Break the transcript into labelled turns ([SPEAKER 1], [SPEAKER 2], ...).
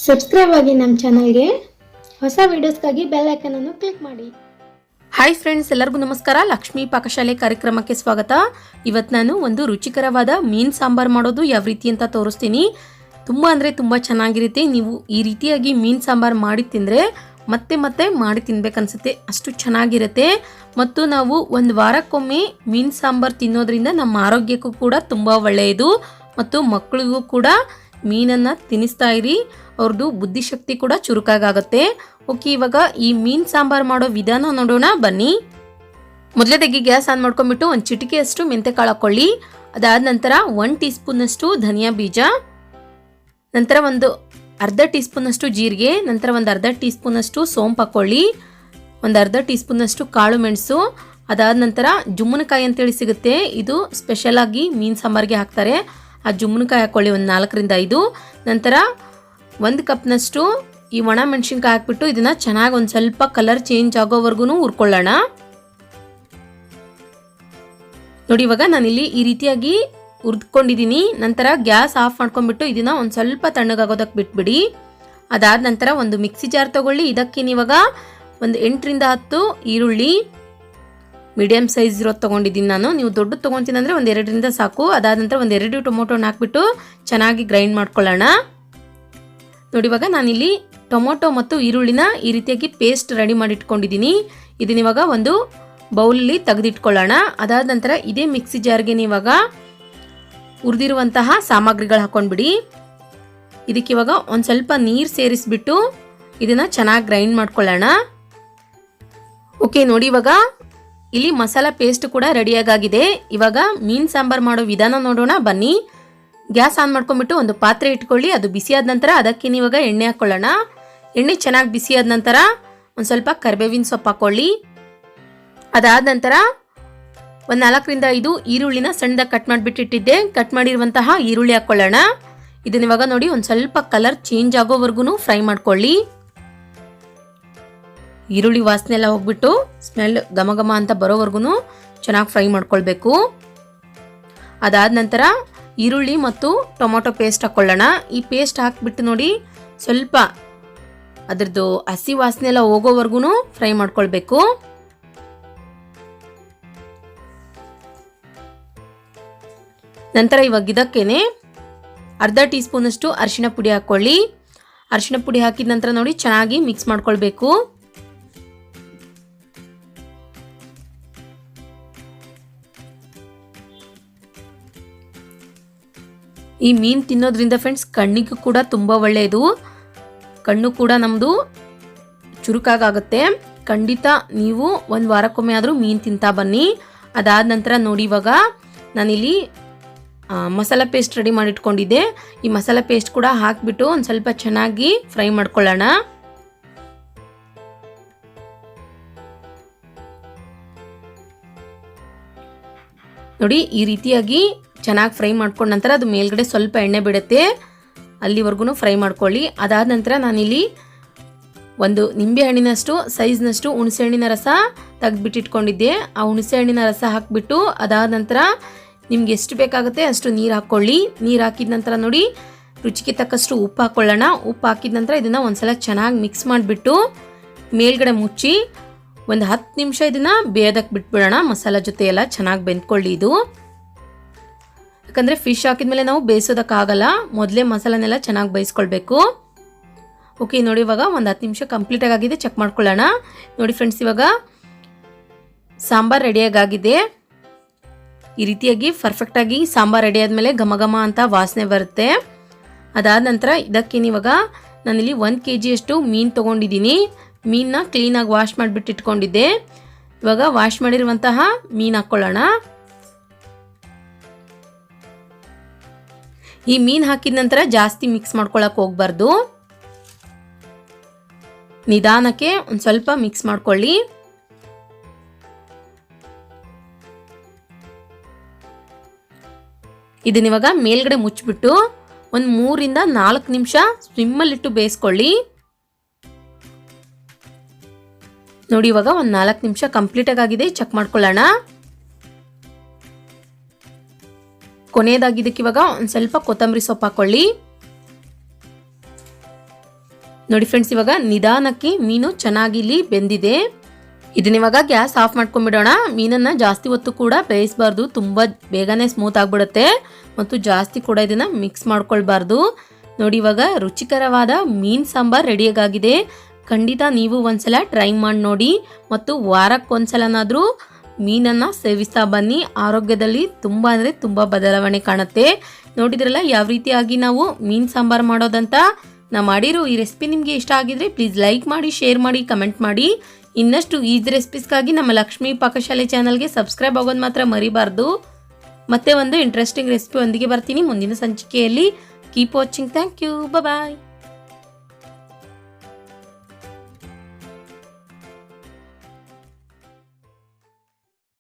[SPEAKER 1] Subscribe ಆಗಿ ನಮ್ಮ ಚಾನಲ್ಗೆ. ಹೊಸ ವಿಡಿಯೋಸ್ಗಾಗಿ ಬೆಲ್ ಐಕಾನ್ ಅನ್ನು ಕ್ಲಿಕ್ ಮಾಡಿ.
[SPEAKER 2] ಹಾಯ್ ಫ್ರೆಂಡ್ಸ್, ಎಲ್ಲರಿಗೂ ನಮಸ್ಕಾರ. ಲಕ್ಷ್ಮಿ ಪಾಕಶಾಲೆ ಕಾರ್ಯಕ್ರಮಕ್ಕೆ ಸ್ವಾಗತ. ಇವತ್ತು ನಾನು ಒಂದು ರುಚಿಕರವಾದ ಮೀನು ಸಾಂಬಾರು ಮಾಡೋದು ಯಾವ ರೀತಿ ಅಂತ ತೋರಿಸ್ತೀನಿ. ತುಂಬ ಅಂದರೆ ತುಂಬ ಚೆನ್ನಾಗಿರುತ್ತೆ. ನೀವು ಈ ರೀತಿಯಾಗಿ ಮೀನು ಸಾಂಬಾರು ಮಾಡಿ ತಿಂದರೆ ಮತ್ತೆ ಮತ್ತೆ ಮಾಡಿ ತಿನ್ಬೇಕನ್ಸುತ್ತೆ, ಅಷ್ಟು ಚೆನ್ನಾಗಿರುತ್ತೆ. ಮತ್ತು ನಾವು ಒಂದು ವಾರಕ್ಕೊಮ್ಮೆ ಮೀನು ಸಾಂಬಾರು ತಿನ್ನೋದ್ರಿಂದ ನಮ್ಮ ಆರೋಗ್ಯಕ್ಕೂ ಕೂಡ ತುಂಬ ಒಳ್ಳೆಯದು. ಮತ್ತು ಮಕ್ಕಳಿಗೂ ಕೂಡ ಮೀನನ್ನು ತಿನ್ನಿಸ್ತಾ ಇರಿ, ಅವ್ರದ್ದು ಬುದ್ಧಿಶಕ್ತಿ ಕೂಡ ಚುರುಕಾಗುತ್ತೆ. ಓಕೆ, ಇವಾಗ ಈ ಮೀನು ಸಾಂಬಾರು ಮಾಡೋ ವಿಧಾನ ನೋಡೋಣ ಬನ್ನಿ. ಮೊದಲೇದಾಗಿ ಗ್ಯಾಸ್ ಆನ್ ಮಾಡ್ಕೊಂಡ್ಬಿಟ್ಟು ಒಂದು ಚಿಟಿಕೆಯಷ್ಟು ಮೆಂತೆಕಾಳು ಹಾಕ್ಕೊಳ್ಳಿ. ಅದಾದ ನಂತರ 1 ಟೀ ಸ್ಪೂನಷ್ಟು ಧನಿಯಾ ಬೀಜ, ನಂತರ ಒಂದು ಅರ್ಧ ಟೀ ಸ್ಪೂನಷ್ಟು ಜೀರಿಗೆ, ನಂತರ ಒಂದು ಅರ್ಧ ಟೀ ಸ್ಪೂನಷ್ಟು ಸೋಂಪು ಹಾಕ್ಕೊಳ್ಳಿ, ಒಂದು ಅರ್ಧ ಟೀ ಸ್ಪೂನಷ್ಟು ಕಾಳು ಮೆಣಸು. ಅದಾದ ನಂತರ ಜುಮ್ಮನಕಾಯಿ ಅಂತೇಳಿ ಸಿಗುತ್ತೆ, ಇದು ಸ್ಪೆಷಲ್ ಆಗಿ ಮೀನು ಸಾಂಬಾರಿಗೆ ಹಾಕ್ತಾರೆ. ಆ ಜುಮ್ಮನಕಾಯಿ ಹಾಕ್ಕೊಳ್ಳಿ, ಒಂದು 4 ರಿಂದ 5. ನಂತರ 1 ಕಪ್ನಷ್ಟು ಈ ಒಣ ಮೆಣಸಿನ್ಕಾಯಿ ಹಾಕ್ಬಿಟ್ಟು ಇದನ್ನ ಚೆನ್ನಾಗಿ ಒಂದು ಸ್ವಲ್ಪ ಕಲರ್ ಚೇಂಜ್ ಆಗೋವರೆಗೂ ಹುರ್ಕೊಳ್ಳೋಣ. ನೋಡಿ, ಇವಾಗ ನಾನಿಲ್ಲಿ ಈ ರೀತಿಯಾಗಿ ಹುರಿದ್ಕೊಂಡಿದ್ದೀನಿ. ನಂತರ ಗ್ಯಾಸ್ ಆಫ್ ಮಾಡ್ಕೊಂಡ್ಬಿಟ್ಟು ಇದನ್ನ ಒಂದು ಸ್ವಲ್ಪ ತಣ್ಣಗಾಗೋದಕ್ಕೆ ಬಿಟ್ಬಿಡಿ. ಅದಾದ ನಂತರ ಒಂದು ಮಿಕ್ಸಿ ಜಾರ್ ತಗೊಳ್ಳಿ. ಇದಕ್ಕೆ ನೀವಾಗ ಒಂದು 8 ರಿಂದ 10 ಈರುಳ್ಳಿ ಮೀಡಿಯಂ ಸೈಜ್ ಇರೋದು ತೊಗೊಂಡಿದ್ದೀನಿ ನಾನು. ನೀವು ದೊಡ್ಡದು ತೊಗೊತೀನಿ ಅಂದರೆ ಒಂದು 2 ರಿಂದ ಸಾಕು. ಅದಾದ ನಂತರ ಒಂದು 2 ಟೊಮೊಟೊನ ಹಾಕ್ಬಿಟ್ಟು ಚೆನ್ನಾಗಿ ಗ್ರೈಂಡ್ ಮಾಡ್ಕೊಳ್ಳೋಣ. ನೋಡಿ, ಇವಾಗ ನಾನಿಲ್ಲಿ ಟೊಮೊಟೊ ಮತ್ತು ಈರುಳ್ಳಿನ ಈ ರೀತಿಯಾಗಿ ಪೇಸ್ಟ್ ರೆಡಿ ಮಾಡಿ ಇಟ್ಕೊಂಡಿದ್ದೀನಿ. ಇದನ್ನ ಇವಾಗ ಒಂದು ಬೌಲಲ್ಲಿ ತೆಗೆದಿಟ್ಕೊಳ್ಳೋಣ. ಅದಾದ ನಂತರ ಇದೇ ಮಿಕ್ಸಿ ಜಾರ್ಗೆ ನೀವಾಗ ಹುರಿದಿರುವಂತಹ ಸಾಮಗ್ರಿಗಳು ಹಾಕೊಂಡ್ಬಿಡಿ. ಇದಕ್ಕೆ ಇವಾಗ ಒಂದು ಸ್ವಲ್ಪ ನೀರು ಸೇರಿಸ್ಬಿಟ್ಟು ಇದನ್ನು ಚೆನ್ನಾಗಿ ಗ್ರೈಂಡ್ ಮಾಡ್ಕೊಳ್ಳೋಣ. ಓಕೆ, ನೋಡಿ, ಇವಾಗ ಇಲ್ಲಿ ಮಸಾಲ ಪೇಸ್ಟ್ ಕೂಡ ರೆಡಿಯಾಗಿದೆ. ಇವಾಗ ಮೀನು ಸಾಂಬಾರು ಮಾಡೋ ವಿಧಾನ ನೋಡೋಣ ಬನ್ನಿ. ಗ್ಯಾಸ್ ಆನ್ ಮಾಡ್ಕೊಂಡ್ಬಿಟ್ಟು ಒಂದು ಪಾತ್ರೆ ಇಟ್ಕೊಳ್ಳಿ. ಅದು ಬಿಸಿಯಾದ ನಂತರ ಅದಕ್ಕೆ ನೀವಾಗ ಎಣ್ಣೆ ಹಾಕ್ಕೊಳ್ಳೋಣ. ಎಣ್ಣೆ ಚೆನ್ನಾಗಿ ಬಿಸಿಯಾದ ನಂತರ ಒಂದು ಸ್ವಲ್ಪ ಕರಿಬೇವಿನ ಸೊಪ್ಪು ಹಾಕ್ಕೊಳ್ಳಿ. ಅದಾದ ನಂತರ ಒಂದು 4 ರಿಂದ 5 ಈರುಳ್ಳಿನ ಸಣ್ಣದಾಗಿ ಕಟ್ ಮಾಡಿಬಿಟ್ಟಿಟ್ಟಿದ್ದೆ. ಕಟ್ ಮಾಡಿರುವಂತಹ ಈರುಳ್ಳಿ ಹಾಕ್ಕೊಳ್ಳೋಣ. ಇದನ್ನ ಇವಾಗ ನೋಡಿ ಒಂದು ಸ್ವಲ್ಪ ಕಲರ್ ಚೇಂಜ್ ಆಗೋವರೆಗೂ ಫ್ರೈ ಮಾಡ್ಕೊಳ್ಳಿ. ಈರುಳ್ಳಿ ವಾಸನೆ ಎಲ್ಲ ಹೋಗ್ಬಿಟ್ಟು ಸ್ಮೆಲ್ ಘಮ ಘಮ ಅಂತ ಬರೋವರೆಗೂ ಚೆನ್ನಾಗಿ ಫ್ರೈ ಮಾಡ್ಕೊಳ್ಬೇಕು. ಅದಾದ ನಂತರ ಈರುಳ್ಳಿ ಮತ್ತು ಟೊಮೊಟೊ ಪೇಸ್ಟ್ ಹಾಕ್ಕೊಳ್ಳೋಣ. ಈ ಪೇಸ್ಟ್ ಹಾಕ್ಬಿಟ್ಟು ನೋಡಿ ಸ್ವಲ್ಪ ಅದ್ರದ್ದು ಹಸಿ ವಾಸನೆ ಎಲ್ಲ ಹೋಗೋವರೆಗೂ ಫ್ರೈ ಮಾಡ್ಕೊಳ್ಬೇಕು. ನಂತರ ಇವಾಗ ಇದಕ್ಕೇನೆ ಅರ್ಧ ಟೀ ಸ್ಪೂನಷ್ಟು ಅರಿಶಿಣ ಪುಡಿ ಹಾಕ್ಕೊಳ್ಳಿ. ಅರಿಶಿಣ ಪುಡಿ ಹಾಕಿದ ನಂತರ ನೋಡಿ ಚೆನ್ನಾಗಿ ಮಿಕ್ಸ್ ಮಾಡ್ಕೊಳ್ಬೇಕು. ಈ ಮೀನು ತಿನ್ನೋದ್ರಿಂದ ಫ್ರೆಂಡ್ಸ್ ಕಣ್ಣಿಗೂ ಕೂಡ ತುಂಬ ಒಳ್ಳೆಯದು. ಕಣ್ಣು ಕೂಡ ನಮ್ಮದು ಚುರುಕಾಗುತ್ತೆ. ಖಂಡಿತ ನೀವು ಒಂದು ವಾರಕ್ಕೊಮ್ಮೆ ಆದರೂ ಮೀನು ತಿಂತಾ ಬನ್ನಿ. ಅದಾದ ನಂತರ ನೋಡಿ, ಇವಾಗ ನಾನಿಲ್ಲಿ ಮಸಾಲ ಪೇಸ್ಟ್ ರೆಡಿ ಮಾಡಿಟ್ಕೊಂಡಿದ್ದೆ. ಈ ಮಸಾಲ ಪೇಸ್ಟ್ ಕೂಡ ಹಾಕಿಬಿಟ್ಟು ಒಂದು ಸ್ವಲ್ಪ ಚೆನ್ನಾಗಿ ಫ್ರೈ ಮಾಡ್ಕೊಳ್ಳೋಣ. ನೋಡಿ, ಈ ರೀತಿಯಾಗಿ ಚೆನ್ನಾಗಿ ಫ್ರೈ ಮಾಡ್ಕೊಂಡ ನಂತರ ಅದು ಮೇಲ್ಗಡೆ ಸ್ವಲ್ಪ ಎಣ್ಣೆ ಬಿಡುತ್ತೆ, ಅಲ್ಲಿವರೆಗೂ ಫ್ರೈ ಮಾಡ್ಕೊಳ್ಳಿ. ಅದಾದ ನಂತರ ನಾನಿಲ್ಲಿ ಒಂದು ನಿಂಬೆ ಹಣ್ಣಿನಷ್ಟು ಸೈಜ್ನಷ್ಟು ಹುಣಸೆ ಹಣ್ಣಿನ ರಸ ತೆಗೆದ್ಬಿಟ್ಟಿಟ್ಕೊಂಡಿದ್ದೆ. ಆ ಹುಣಸೆ ಹಣ್ಣಿನ ರಸ ಹಾಕಿಬಿಟ್ಟು ಅದಾದ ನಂತರ ನಿಮ್ಗೆ ಎಷ್ಟು ಬೇಕಾಗುತ್ತೆ ಅಷ್ಟು ನೀರು ಹಾಕ್ಕೊಳ್ಳಿ. ನೀರು ಹಾಕಿದ ನಂತರ ನೋಡಿ ರುಚಿಗೆ ತಕ್ಕಷ್ಟು ಉಪ್ಪು ಹಾಕ್ಕೊಳ್ಳೋಣ. ಉಪ್ಪು ಹಾಕಿದ ನಂತರ ಇದನ್ನು ಒಂದ್ಸಲ ಚೆನ್ನಾಗಿ ಮಿಕ್ಸ್ ಮಾಡಿಬಿಟ್ಟು ಮೇಲ್ಗಡೆ ಮುಚ್ಚಿ ಒಂದು 10 ನಿಮಿಷ ಇದನ್ನು ಬೇಯೋದಕ್ಕೆ ಬಿಟ್ಬಿಡೋಣ. ಮಸಾಲ ಜೊತೆ ಎಲ್ಲ ಚೆನ್ನಾಗಿ ಬೆಂದ್ಕೊಳ್ಳಿ. ಇದು ಯಾಕಂದರೆ ಫಿಶ್ ಹಾಕಿದ್ಮೇಲೆ ನಾವು ಬೇಯಿಸೋದಕ್ಕಾಗಲ್ಲ, ಮೊದಲೇ ಮಸಾಲನೆಲ್ಲ ಚೆನ್ನಾಗಿ ಬೇಯಿಸ್ಕೊಳ್ಬೇಕು. ಓಕೆ, ನೋಡಿ, ಇವಾಗ ಒಂದು 10 ನಿಮಿಷ ಕಂಪ್ಲೀಟಾಗಿ ಆಗಿದೆ. ಚೆಕ್ ಮಾಡ್ಕೊಳ್ಳೋಣ. ನೋಡಿ ಫ್ರೆಂಡ್ಸ್, ಇವಾಗ ಸಾಂಬಾರು ರೆಡಿಯಾಗಿದೆ. ಈ ರೀತಿಯಾಗಿ ಪರ್ಫೆಕ್ಟಾಗಿ ಸಾಂಬಾರು ರೆಡಿ ಆದಮೇಲೆ ಘಮ ಘಮ ಅಂತ ವಾಸನೆ ಬರುತ್ತೆ. ಅದಾದ ನಂತರ ಇದಕ್ಕೆ ಇವಾಗ ನಾನಿಲ್ಲಿ 1 kg ಮೀನು ತೊಗೊಂಡಿದ್ದೀನಿ. ಮೀನನ್ನ ಕ್ಲೀನಾಗಿ ವಾಶ್ ಮಾಡಿಬಿಟ್ಟು ಇಟ್ಕೊಂಡಿದ್ದೆ. ಇವಾಗ ವಾಶ್ ಮಾಡಿರುವಂತಹ ಮೀನು ಹಾಕ್ಕೊಳ್ಳೋಣ. ಈ ಮೀನು ಹಾಕಿದ ನಂತರ ಜಾಸ್ತಿ ಮಿಕ್ಸ್ ಮಾಡ್ಕೊಳ್ಳೋಕೆ ಹೋಗ್ಬಾರ್ದು, ನಿಧಾನಕ್ಕೆ ಒಂದು ಸ್ವಲ್ಪ ಮಿಕ್ಸ್ ಮಾಡ್ಕೊಳ್ಳಿ. ಇದನ್ನ ಇವಾಗ ಮೇಲ್ಗಡೆ ಮುಚ್ಚಿಬಿಟ್ಟು ಒಂದು 3 ರಿಂದ 4 ನಿಮಿಷ ಸ್ವಿಮ್ಮಲ್ಲಿಟ್ಟು ಬೇಯಿಸ್ಕೊಳ್ಳಿ. ನೋಡಿ, ಇವಾಗ ಒಂದು 4 ನಿಮಿಷ ಕಂಪ್ಲೀಟಾಗಿ ಆಗಿದೆ. ಚೆಕ್ ಮಾಡ್ಕೊಳ್ಳೋಣ. ಕೊನೆಯದಾಗಿ ಇದಕ್ಕೆ ಇವಾಗ ಒಂದು ಸ್ವಲ್ಪ ಕೊತ್ತಂಬರಿ ಸೊಪ್ಪು ಹಾಕ್ಕೊಳ್ಳಿ. ನೋಡಿ ಫ್ರೆಂಡ್ಸ್, ಇವಾಗ ನಿಧಾನಕ್ಕೆ ಮೀನು ಚೆನ್ನಾಗಿ ಇಲ್ಲಿ ಬೆಂದಿದೆ. ಇದನ್ನಿವಾಗ ಗ್ಯಾಸ್ ಆಫ್ ಮಾಡ್ಕೊಂಡ್ಬಿಡೋಣ. ಮೀನನ್ನು ಜಾಸ್ತಿ ಹೊತ್ತು ಕೂಡ ಬೇಯಿಸಬಾರ್ದು, ತುಂಬ ಬೇಗನೆ ಸ್ಮೂತ್ ಆಗಿಬಿಡುತ್ತೆ. ಮತ್ತು ಜಾಸ್ತಿ ಕೂಡ ಇದನ್ನು ಮಿಕ್ಸ್ ಮಾಡ್ಕೊಳ್ಬಾರ್ದು. ನೋಡಿ ಇವಾಗ ರುಚಿಕರವಾದ ಮೀನು ಸಾಂಬಾರ್ ರೆಡಿಯಾಗಿದೆ. ಖಂಡಿತ ನೀವು ಒಂದ್ಸಲ ಟ್ರೈ ಮಾಡಿ ನೋಡಿ ಮತ್ತು ವಾರಕ್ಕೊಂದ್ಸಲನಾದರೂ ಮೀನನ್ನು ಸೇವಿಸ್ತಾ ಬನ್ನಿ. ಆರೋಗ್ಯದಲ್ಲಿ ತುಂಬ ಅಂದರೆ ತುಂಬ ಬದಲಾವಣೆ ಕಾಣುತ್ತೆ. ನೋಡಿದ್ರಲ್ಲ ಯಾವ ರೀತಿಯಾಗಿ ನಾವು ಮೀನು ಸಾಂಬಾರು ಮಾಡೋದಂತ. ನಾ ಮಾಡಿರೋ ಈ ರೆಸಿಪಿ ನಿಮಗೆ ಇಷ್ಟ ಆಗಿದ್ರೆ ಪ್ಲೀಸ್ ಲೈಕ್ ಮಾಡಿ, ಶೇರ್ ಮಾಡಿ, ಕಮೆಂಟ್ ಮಾಡಿ. ಇನ್ನಷ್ಟು ಈಸಿ ರೆಸಿಪೀಸ್ಗಾಗಿ ನಮ್ಮ ಲಕ್ಷ್ಮಿ ಪಾಕಶಾಲೆ ಚಾನಲ್ಗೆ ಸಬ್ಸ್ಕ್ರೈಬ್ ಆಗೋದು ಮಾತ್ರ ಮರಿಬಾರ್ದು. ಮತ್ತೆ ಒಂದು ಇಂಟ್ರೆಸ್ಟಿಂಗ್ ರೆಸಿಪಿ ಒಂದಿಗೆ ಬರ್ತೀನಿ ಮುಂದಿನ ಸಂಚಿಕೆಯಲ್ಲಿ. Keep watching. Thank you. Bye.